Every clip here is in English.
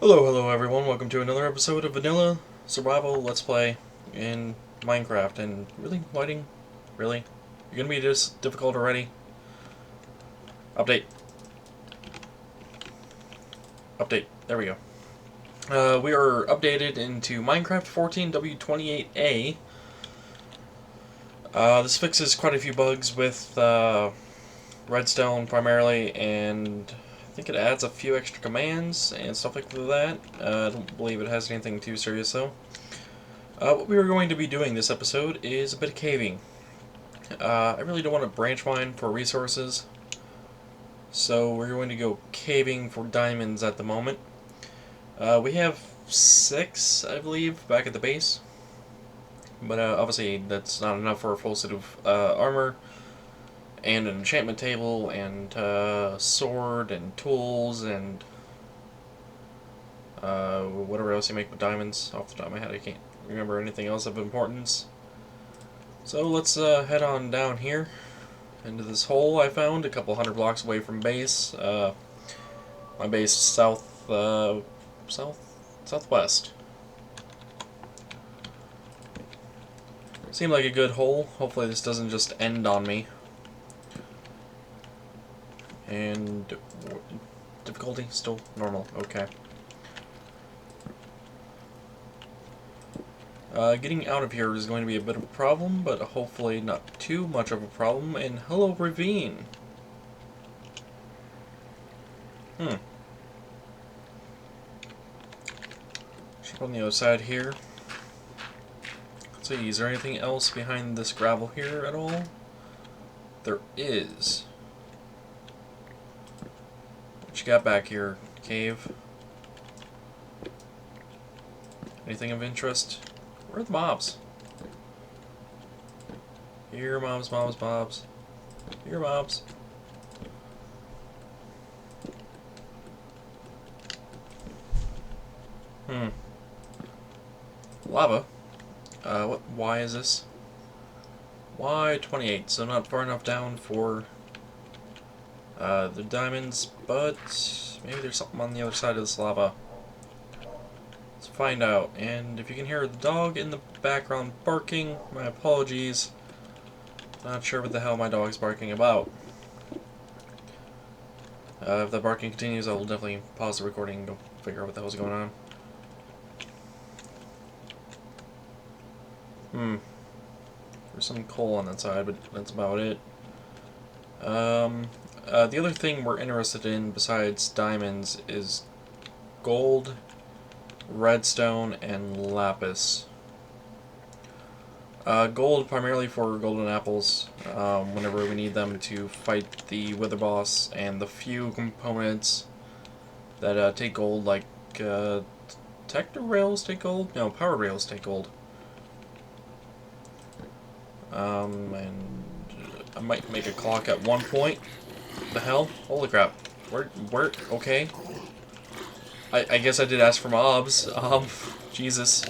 Hello everyone, welcome to another episode of Vanilla Survival Let's Play in Minecraft. And really, lighting? Really? You're gonna be this difficult already? Update. Update. There we go. We are updated into Minecraft 14W28A. This fixes quite a few bugs with redstone primarily, and I think it adds a few extra commands and stuff like that. I don't believe it has anything too serious though. What we are going to be doing this episode is a bit of caving. I really don't want to branch mine for resources, so we're going to go caving for diamonds at the moment. We have 6, I believe, back at the base, but obviously that's not enough for a full suit of armor, and an enchantment table, and sword, and tools, and whatever else you make with diamonds. Off the top of my head, I can't remember anything else of importance. So let's head on down here into this hole I found a couple hundred blocks away from base. My base southwest. Seemed like a good hole. Hopefully this doesn't just end on me. And difficulty still normal. Okay. Getting out of here is going to be a bit of a problem, but hopefully not too much of a problem. And hello, ravine. Check on the other side here. Let's see, is there anything else behind this gravel here at all? There is. What you got back here, cave? Anything of interest? Where are the mobs? Here, mobs. Here, mobs. Lava. Why is this? Why 28? So not far enough down for the diamonds, but maybe there's something on the other side of this lava. Let's find out. And if you can hear the dog in the background barking, my apologies. Not sure what the hell my dog's barking about. If that barking continues, I will definitely pause the recording and go figure out what the hell's going on. There's some coal on that side, but that's about it. The other thing we're interested in besides diamonds is gold, redstone, and lapis. Gold primarily for golden apples, whenever we need them to fight the wither boss, and the few components that take gold, like Tector rails take gold? No, power rails take gold. And I might make a clock at one point. The hell? Holy crap. Where, okay. I guess I did ask for mobs. Jesus.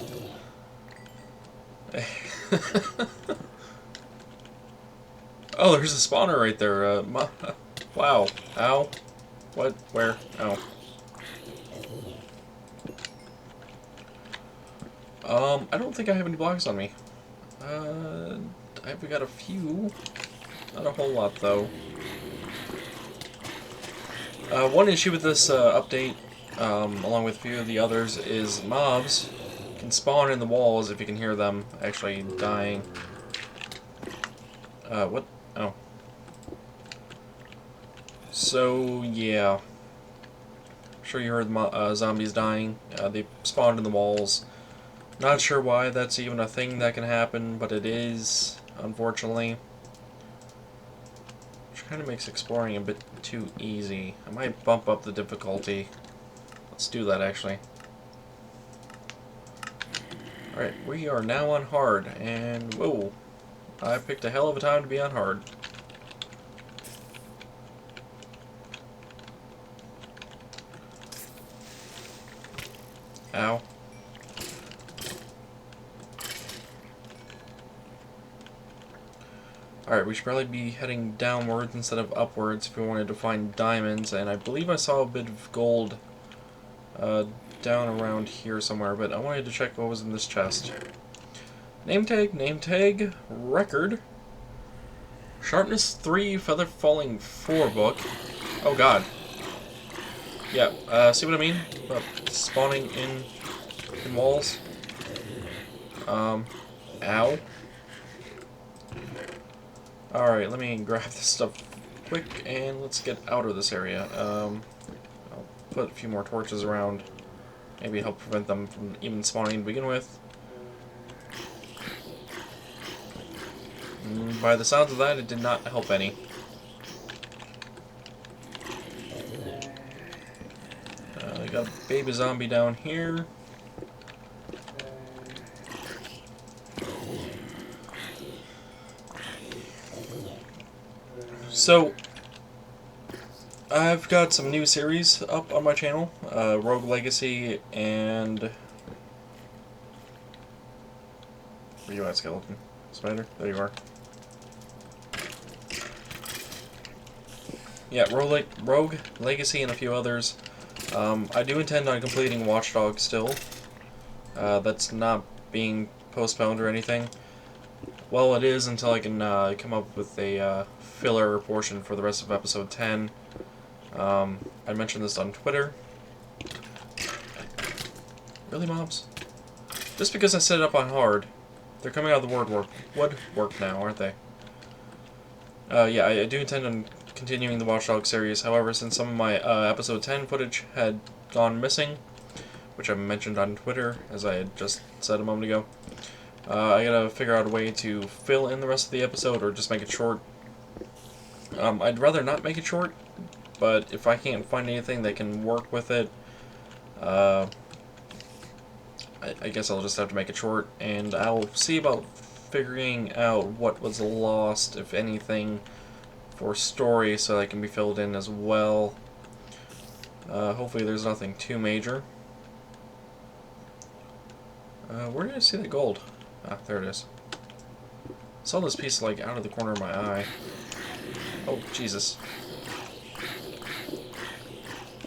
Oh, there's a spawner right there. Wow. Ow. What? Where? Ow. I don't think I have any blocks on me. I've got a few. Not a whole lot, though. One issue with this update, along with a few of the others, is mobs can spawn in the walls if you can hear them actually dying. What? Oh. So, yeah. I'm sure you heard the zombies dying. They spawned in the walls. Not sure why that's even a thing that can happen, but it is, unfortunately. Which kind of makes exploring a bit too easy. I might bump up the difficulty. Let's do that, actually. Alright, we are now on hard, and whoa, I picked a hell of a time to be on hard. Ow. Alright, we should probably be heading downwards instead of upwards if we wanted to find diamonds, and I believe I saw a bit of gold down around here somewhere, but I wanted to check what was in this chest. Name tag, record, sharpness 3, feather falling 4 book. Oh god. Yeah, see what I mean? About spawning in walls. Ow. Alright, let me grab this stuff quick and let's get out of this area. I'll put a few more torches around. Maybe help prevent them from even spawning to begin with. By the sounds of that, it did not help any. Got a baby zombie down here. So, I've got some new series up on my channel, Rogue Legacy and... Where you at, skeleton? Spider? There you are. Yeah, Rogue Legacy and a few others. I do intend on completing Watch Dogs still. That's not being postponed or anything. Well, it is until I can come up with a filler portion for the rest of episode 10. I mentioned this on Twitter. Really, mobs? Just because I set it up on hard, they're coming out of the woodwork now, aren't they? Yeah, I do intend on continuing the Watch Dogs series. However, since some of my episode 10 footage had gone missing, which I mentioned on Twitter, as I had just said a moment ago, I gotta figure out a way to fill in the rest of the episode or just make it short. I'd rather not make it short, but if I can't find anything that can work with it, I guess I'll just have to make it short, and I'll see about figuring out what was lost, if anything, for story, so that can be filled in as well. Hopefully there's nothing too major. Where did I see the gold? Ah, there it is. I saw this piece, like, out of the corner of my eye. Oh, Jesus.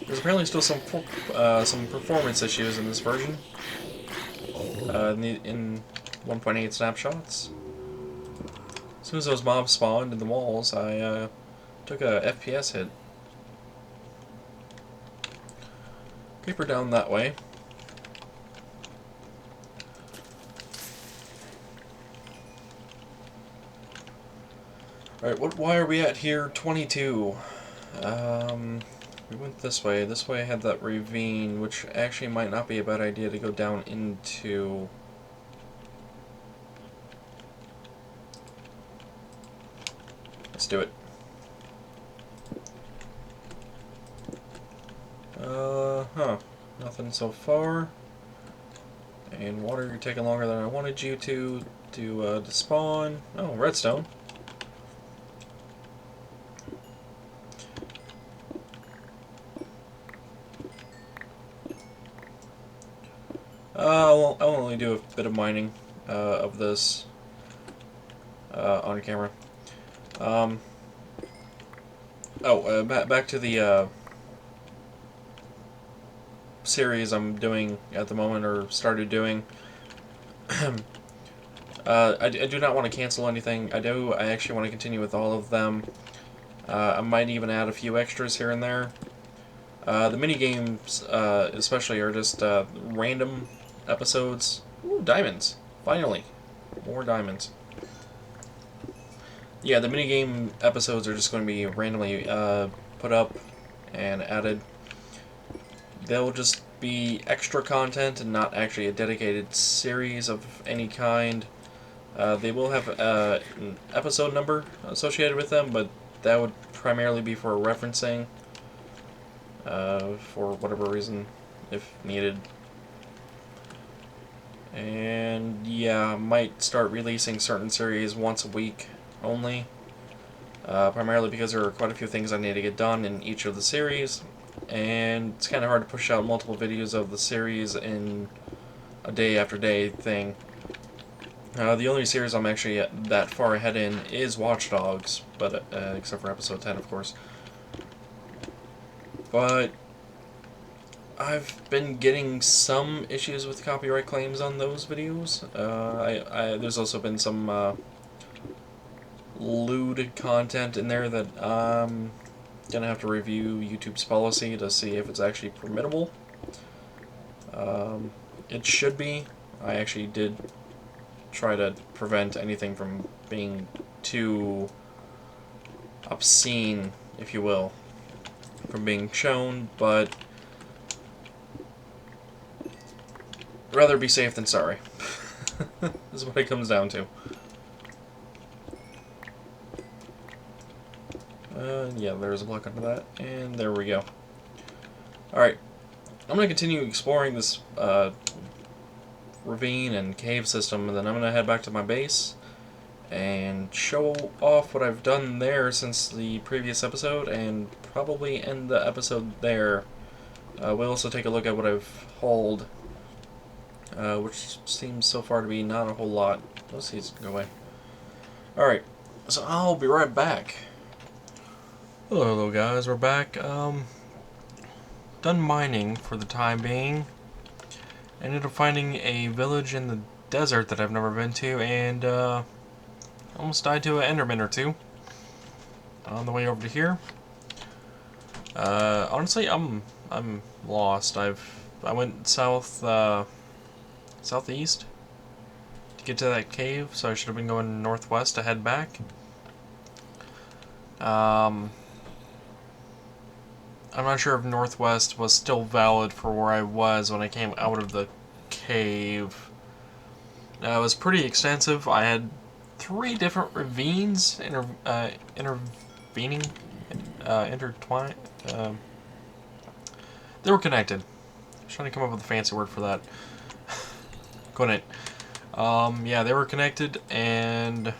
There's apparently still some performance issues in this version. In 1.8 snapshots. As soon as those mobs spawned in the walls, I took a FPS hit. Paper down that way. Alright, why are we at here? 22. We went this way. This way I had that ravine, which actually might not be a bad idea to go down into. Let's do it. Nothing so far. And water, you're taking longer than I wanted you to spawn. Oh, redstone. I'll only do a bit of mining of this on camera. Back to the series I'm doing at the moment, or started doing. I do not want to cancel anything. I actually want to continue with all of them. I might even add a few extras here and there. The mini games, especially, are just random episodes. Ooh, diamonds! Finally, more diamonds. Yeah, the minigame episodes are just going to be randomly put up and added. They'll just be extra content and not actually a dedicated series of any kind. They will have an episode number associated with them, but that would primarily be for referencing, for whatever reason, if needed. And yeah, I might start releasing certain series once a week only, primarily because there are quite a few things I need to get done in each of the series, and it's kind of hard to push out multiple videos of the series in a day after day thing. The only series I'm actually that far ahead in is Watch Dogs, but except for episode 10, of course. But I've been getting some issues with copyright claims on those videos. There's also been some lewd content in there that I'm gonna have to review YouTube's policy to see if it's actually permittable. It should be. I actually did try to prevent anything from being too obscene, if you will, from being shown, but rather be safe than sorry. This is what it comes down to. Yeah, there's a block under that, and there we go. Alright, I'm going to continue exploring this ravine and cave system, and then I'm going to head back to my base and show off what I've done there since the previous episode, and probably end the episode there. We'll also take a look at what I've hauled, which seems so far to be not a whole lot. Let's see, go away. Alright, so I'll be right back. Hello guys, we're back. Done mining for the time being. Ended up finding a village in the desert that I've never been to, and almost died to an enderman or two on the way over to here. Honestly, I'm lost. I went southeast to get to that cave, so I should have been going northwest to head back. I'm not sure if northwest was still valid for where I was when I came out of the cave. It was pretty extensive. I had 3 different ravines intertwined. They were connected. I was trying to come up with a fancy word for that. Couldn't. Yeah, they were connected, and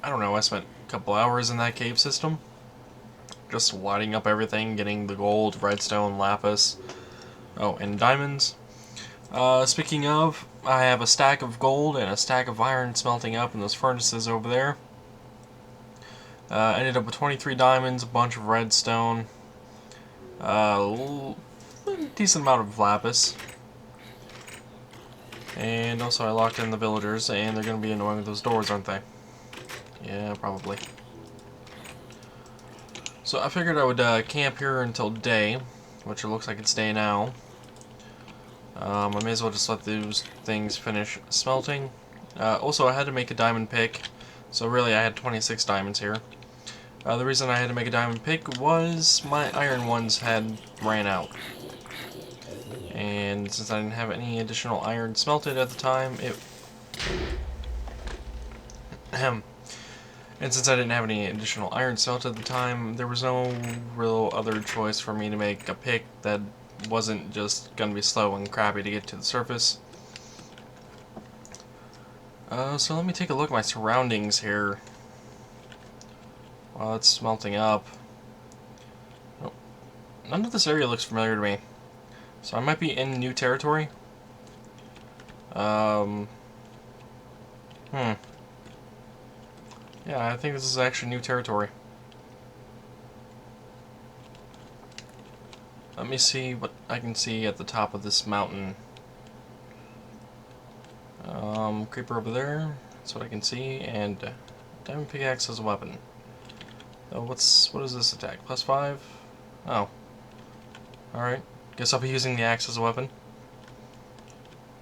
I don't know, I spent a couple hours in that cave system. Just lighting up everything, getting the gold, redstone, lapis, oh, and diamonds. Speaking of, I have a stack of gold and a stack of iron smelting up in those furnaces over there. Ended up with 23 diamonds, a bunch of redstone, decent amount of lapis. And also I locked in the villagers, and they're going to be annoying with those doors, aren't they? Yeah, probably. So I figured I would camp here until day, which it looks like it's day now. I may as well just let those things finish smelting. Also, I had to make a diamond pick, so really I had 26 diamonds here. The reason I had to make a diamond pick was my iron ones had ran out. And since I didn't have any additional iron smelted at the time, And since I didn't have any additional iron smelted at the time, there was no real other choice for me to make a pick that wasn't just going to be slow and crappy to get to the surface. So let me take a look at my surroundings here while it's smelting up. Oh, none of this area looks familiar to me, so I might be in new territory. Yeah, I think this is actually new territory. Let me see what I can see at the top of this mountain. Creeper over there. That's what I can see, and diamond pickaxe as a weapon. Oh, what is this attack? +5? Oh. Alright. Guess I'll be using the axe as a weapon.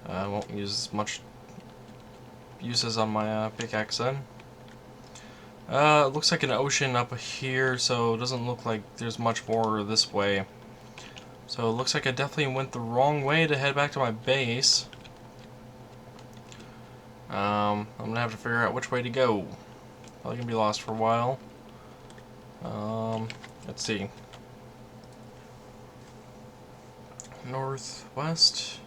I won't use as much uses on my pickaxe then. It looks like an ocean up here, so it doesn't look like there's much more this way. So it looks like I definitely went the wrong way to head back to my base. I'm gonna have to figure out which way to go. Probably gonna be lost for a while. Let's see. Northwest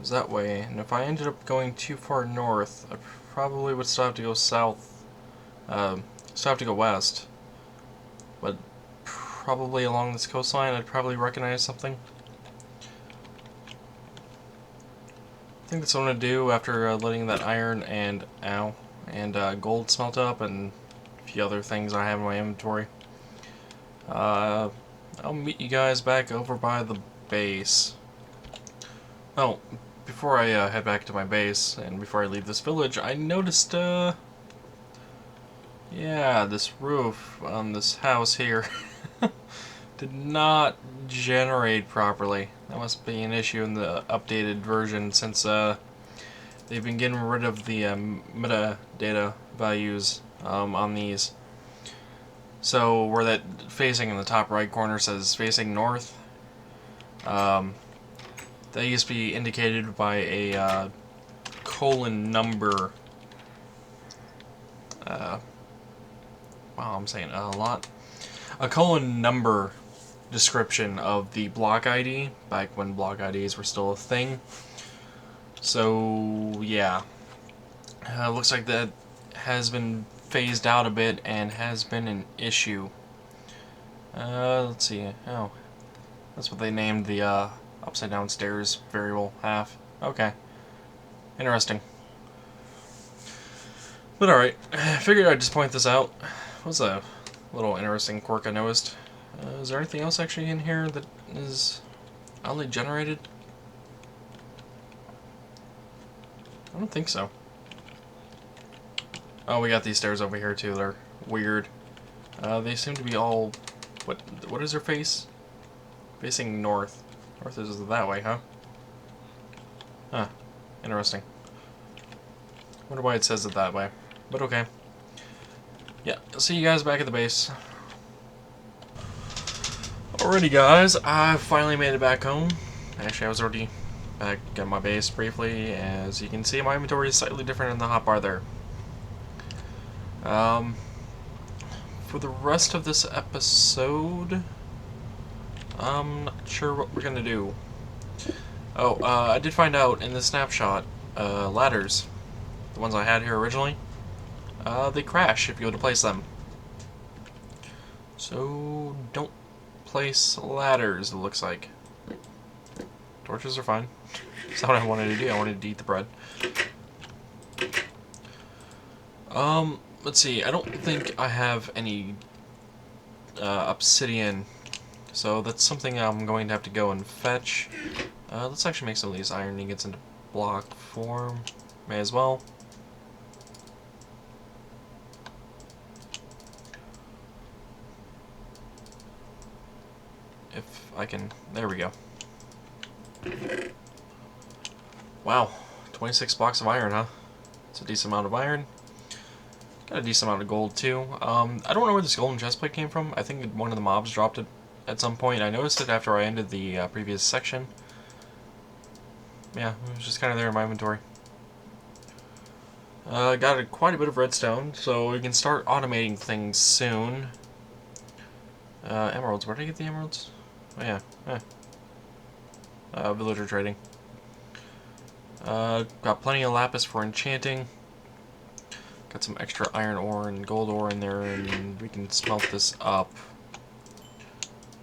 is that way, and if I ended up going too far north, I probably would still have to go south. Still have to go west, but probably along this coastline I'd probably recognize something. I think that's what I'm gonna do after letting that iron and gold smelt up and a few other things I have in my inventory. I'll meet you guys back over by the base. Oh, before I head back to my base, and before I leave this village, I noticed, yeah, this roof on this house here did not generate properly. That must be an issue in the updated version, since, they've been getting rid of the metadata values on these. So where that facing in the top right corner says facing north, that used to be indicated by a colon number. Wow, I'm saying a lot. A colon number description of the block ID back when block IDs were still a thing. So yeah, looks like that has been phased out a bit and has been an issue. Let's see. Oh, that's what they named the upside down stairs variable half. Okay, interesting. But alright, I figured I'd just point this out. It was a little interesting quirk I noticed. Is there anything else actually in here that is oddly generated? I don't think so. Oh, we got these stairs over here too. They're weird. They seem to be all... What is their face? Facing north. North is that way, huh? Huh. Interesting. Wonder why it says it that way. But okay. Yeah, I'll see you guys back at the base. Alrighty guys, I finally made it back home. Actually, I was already back at my base briefly. As you can see, my inventory is slightly different in the hotbar there. For the rest of this episode, I'm not sure what we're gonna do. Oh, I did find out in the snapshot, ladders, the ones I had here originally, they crash if you go to place them. So, don't place ladders, it looks like. Torches are fine. That's not what I wanted to do. I wanted to eat the bread. Let's see. I don't think I have any obsidian, so that's something I'm going to have to go and fetch. Let's actually make some of these iron ingots into block form. May as well. If I can... There we go. Wow. 26 blocks of iron, huh? It's a decent amount of iron. Got a decent amount of gold, too. I don't know where this golden chestplate came from. I think one of the mobs dropped it at some point. I noticed it after I ended the previous section. Yeah, it was just kind of there in my inventory. Got quite a bit of redstone, so we can start automating things soon. Emeralds. Where did I get the emeralds? Oh, yeah. Villager trading. Got plenty of lapis for enchanting. Got some extra iron ore and gold ore in there, and we can smelt this up.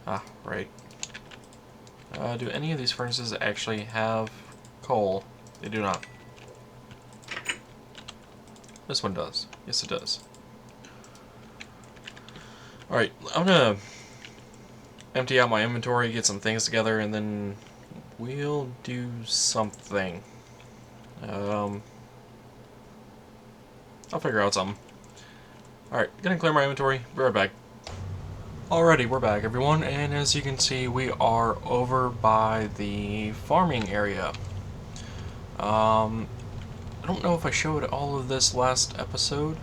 Ah, right. Do any of these furnaces actually have coal? They do not. This one does. Yes, it does. Alright, I'm gonna empty out my inventory, get some things together, and then we'll do something. I'll figure out something. Alright, gonna clear my inventory. Be right back. Alrighty, we're back, everyone, and as you can see, we are over by the farming area. I don't know if I showed all of this last episode.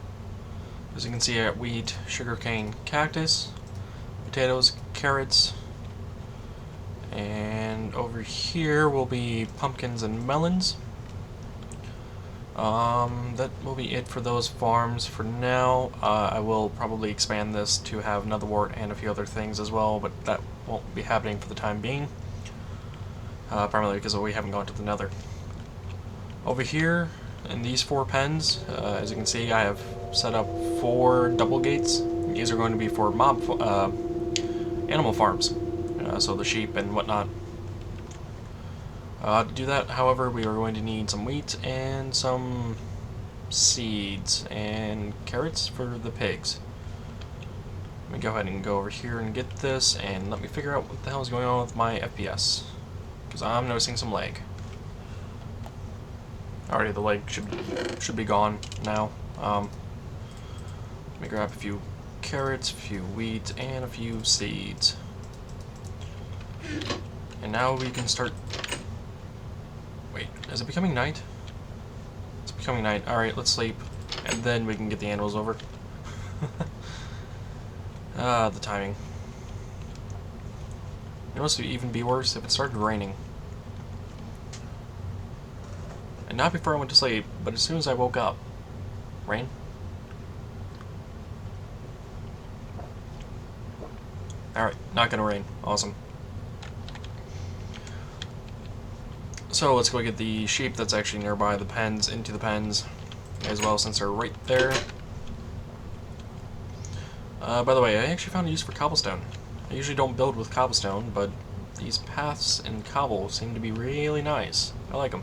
As you can see, I got wheat, sugarcane, cactus, potatoes, carrots, and over here will be pumpkins and melons. That will be it for those farms for now. I will probably expand this to have another wart and a few other things as well, but that won't be happening for the time being. Primarily because we haven't gone to the nether. Over here, in these 4 pens, as you can see, I have set up 4 double gates. These are going to be for animal farms, so the sheep and whatnot. To do that, however, we are going to need some wheat and some seeds and carrots for the pigs. me go ahead and go over here and get this, and let me figure out what the hell is going on with my FPS, because I'm noticing some lag. Already, the lag should be gone now. Let me grab a few carrots, a few wheat, and a few seeds. And now we can start... Wait, is it becoming night? It's becoming night. Alright, let's sleep, and then we can get the animals over. The timing. It must even be worse if it started raining. And not before I went to sleep, but as soon as I woke up. Rain? Alright, not gonna rain. Awesome. So let's go get the sheep that's actually nearby the pens, into the pens, as well, since they're right there. By the way, I actually found a use for cobblestone. I usually don't build with cobblestone, but these paths in cobble seem to be really nice. I like them.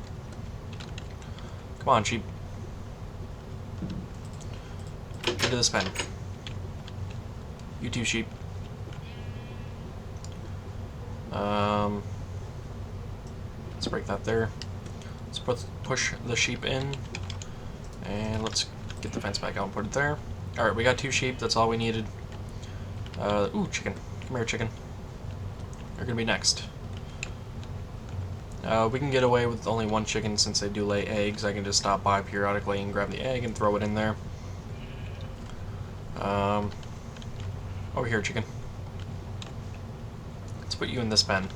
Come on, sheep. Into this pen. You too, sheep. Let's break that there. Let's push the sheep in. And let's get the fence back out and put it there. Alright, we got 2 sheep. That's all we needed. Ooh, chicken. Come here, chicken. You're gonna be next. We can get away with only 1 chicken since they do lay eggs. I can just stop by periodically and grab the egg and throw it in there. Over here, chicken. Let's put you in this pen.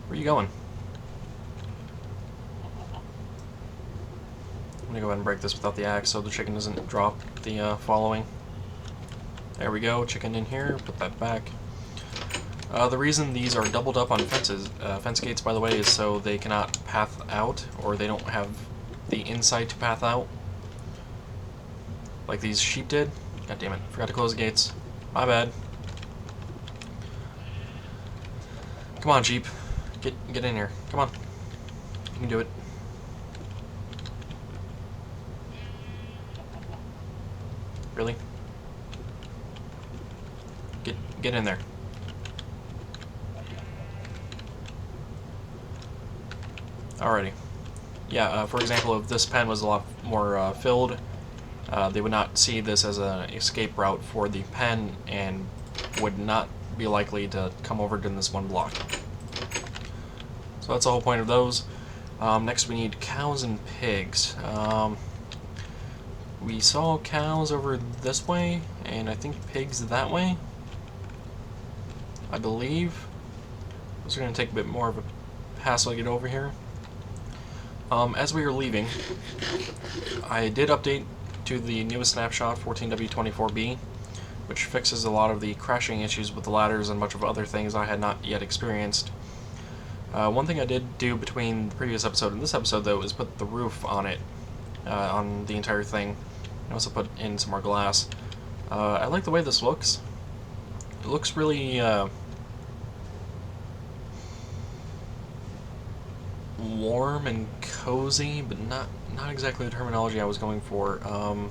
Where are you going? I'm gonna go ahead and break this without the axe so the chicken doesn't drop the following. There we go, chicken in here, put that back. The reason these are doubled up on fence gates, by the way, is so they cannot path out, or they don't have the insight to path out. Like these sheep did. God damn it, forgot to close the gates. My bad. Come on, sheep. Get in here. Come on. You can do it. Really? Get in there. Alrighty. Yeah, for example, if this pen was a lot more filled, they would not see this as an escape route for the pen and would not be likely to come over to this one block. So that's the whole point of those. Next we need cows and pigs. We saw cows over this way, and I think pigs that way, I believe. Those are going to take a bit more of a hassle to get over here. As we were leaving, I did update to the newest snapshot, 14W24B, which fixes a lot of the crashing issues with the ladders and much of other things I had not yet experienced. One thing I did do between the previous episode and this episode, though, is put the roof on it, on the entire thing. I also put in some more glass. I like the way this looks. It looks really warm and cozy, but not exactly the terminology I was going for. I'll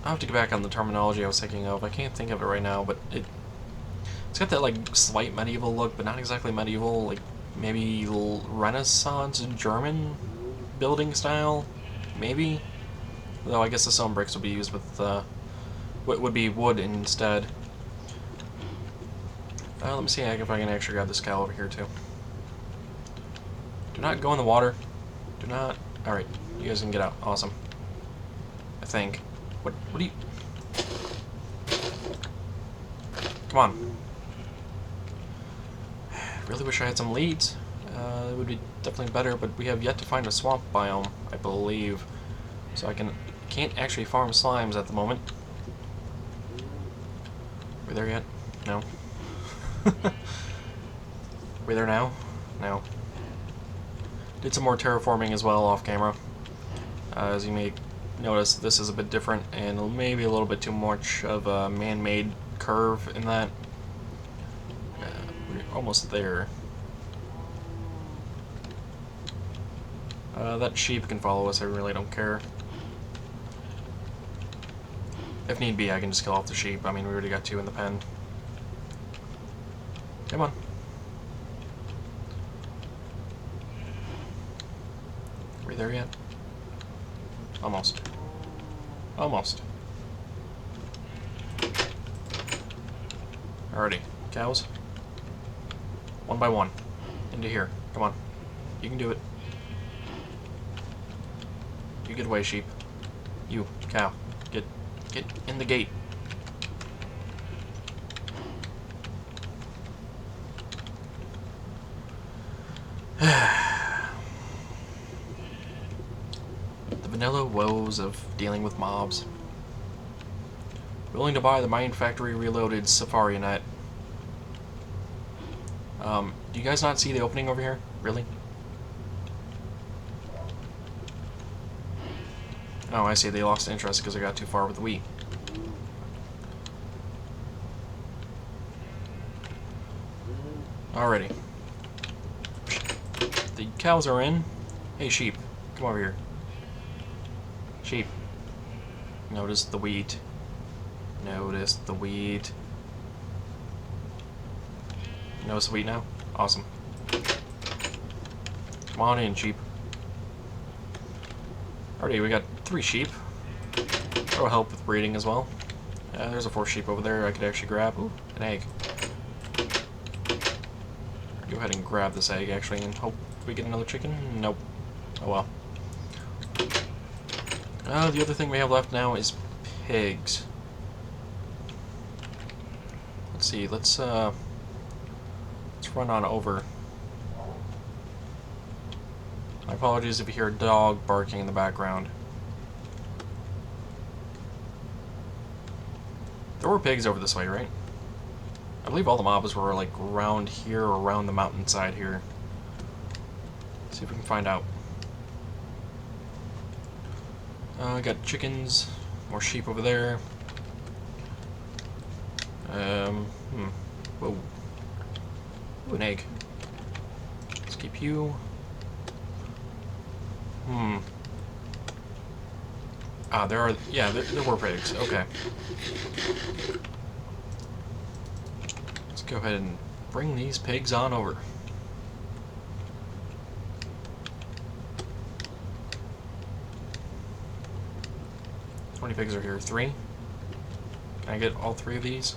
have to get back on the terminology I was thinking of. I can't think of it right now, but it's got that like slight medieval look, but not exactly medieval, like maybe Renaissance German building style, maybe. Though I guess the stone bricks would be used with what would be wood instead. Let me see if I can actually grab this cow over here too. Do not go in the water. Do not. All right, you guys can get out. Awesome. I think. What do you? Come on. Really wish I had some leads. It would be definitely better, but we have yet to find a swamp biome, I believe. So I can't actually farm slimes at the moment. Are we there yet? No. Are we there now? No. Did some more terraforming as well off camera. As you may notice, this is a bit different and maybe a little bit too much of a man-made curve in that. We're almost there. That sheep can follow us, I really don't care. If need be, I can just kill off the sheep. I mean, we already got 2 in the pen. Come on. Are we there yet? Almost. Almost. Alrighty. Cows. 1 by 1. Into here. Come on. You can do it. You get away, sheep. You, cow. Get in the gate. The vanilla woes of dealing with mobs. Willing to buy the Mine Factory Reloaded Safari Net. Do you guys not see the opening over here? Really? Oh, I see. They lost interest because I got too far with the Wii. Alrighty. The cows are in. Hey, sheep. Come over here. Sheep. Notice the wheat. Notice the wheat. Notice the wheat now? Awesome. Come on in, sheep. Alrighty, we got 3 sheep. That'll help with breeding as well. There's a 4th sheep over there I could actually grab. Ooh, an egg. Go ahead and grab this egg, actually, and hope we get another chicken. Nope. Oh well. The other thing we have left now is pigs. Let's see, let's run on over. My apologies if you hear a dog barking in the background. There were pigs over this way, right? I believe all the mobs were like around here or around the mountainside here. Let's see if we can find out. I got chickens, more sheep over there. Whoa. Ooh, an egg. Let's keep you. There are, yeah, there were pigs. Okay. Let's go ahead and bring these pigs on over. How many pigs are here? 3? Can I get all 3 of these?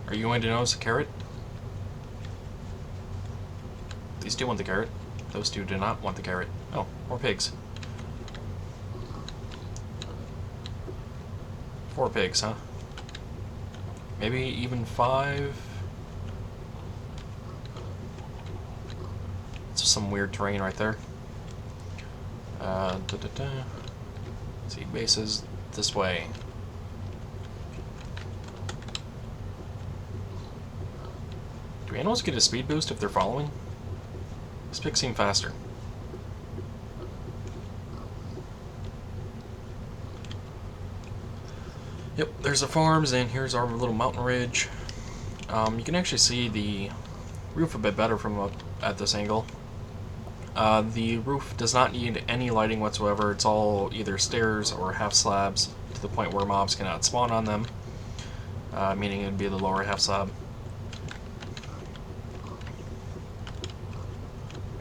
Are you going to notice a carrot? These 2 want the carrot. Those 2 do not want the carrot. Oh, more pigs. 4 pigs, huh? Maybe even 5? It's some weird terrain right there. Let's see, bases this way. Do animals get a speed boost if they're following? These pigs seem faster. Yep, there's the farms, and here's our little mountain ridge. You can actually see the roof a bit better from up at this angle. The roof does not need any lighting whatsoever. It's all either stairs or half slabs to the point where mobs cannot spawn on them, meaning it would be the lower half slab.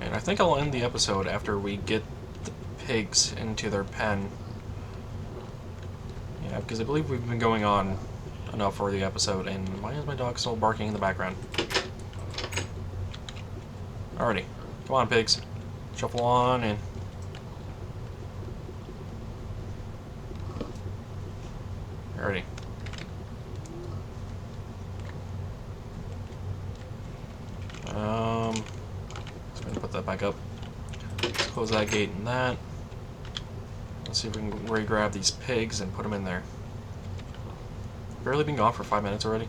And I think I'll end the episode after we get the pigs into their pen. Yeah, because I believe we've been going on enough for the episode, and why is my dog still barking in the background? Alrighty. Come on, pigs. Shuffle on in. Alrighty. Let's go and put that back up. Let's close that gate and that. Let's see if we can re-grab these pigs and put them in there. Barely been gone for 5 minutes already.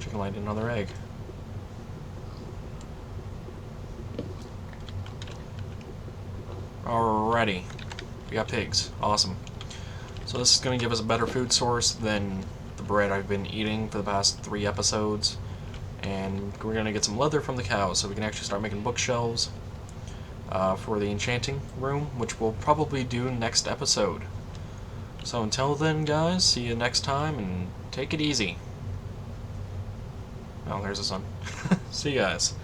Chicken laid another egg. Alrighty. We got pigs. Awesome. So this is going to give us a better food source than the bread I've been eating for the past 3 episodes. And we're going to get some leather from the cows so we can actually start making bookshelves for the enchanting room, which we'll probably do next episode. So until then, guys, see you next time, and take it easy. Oh, there's the sun. See you guys.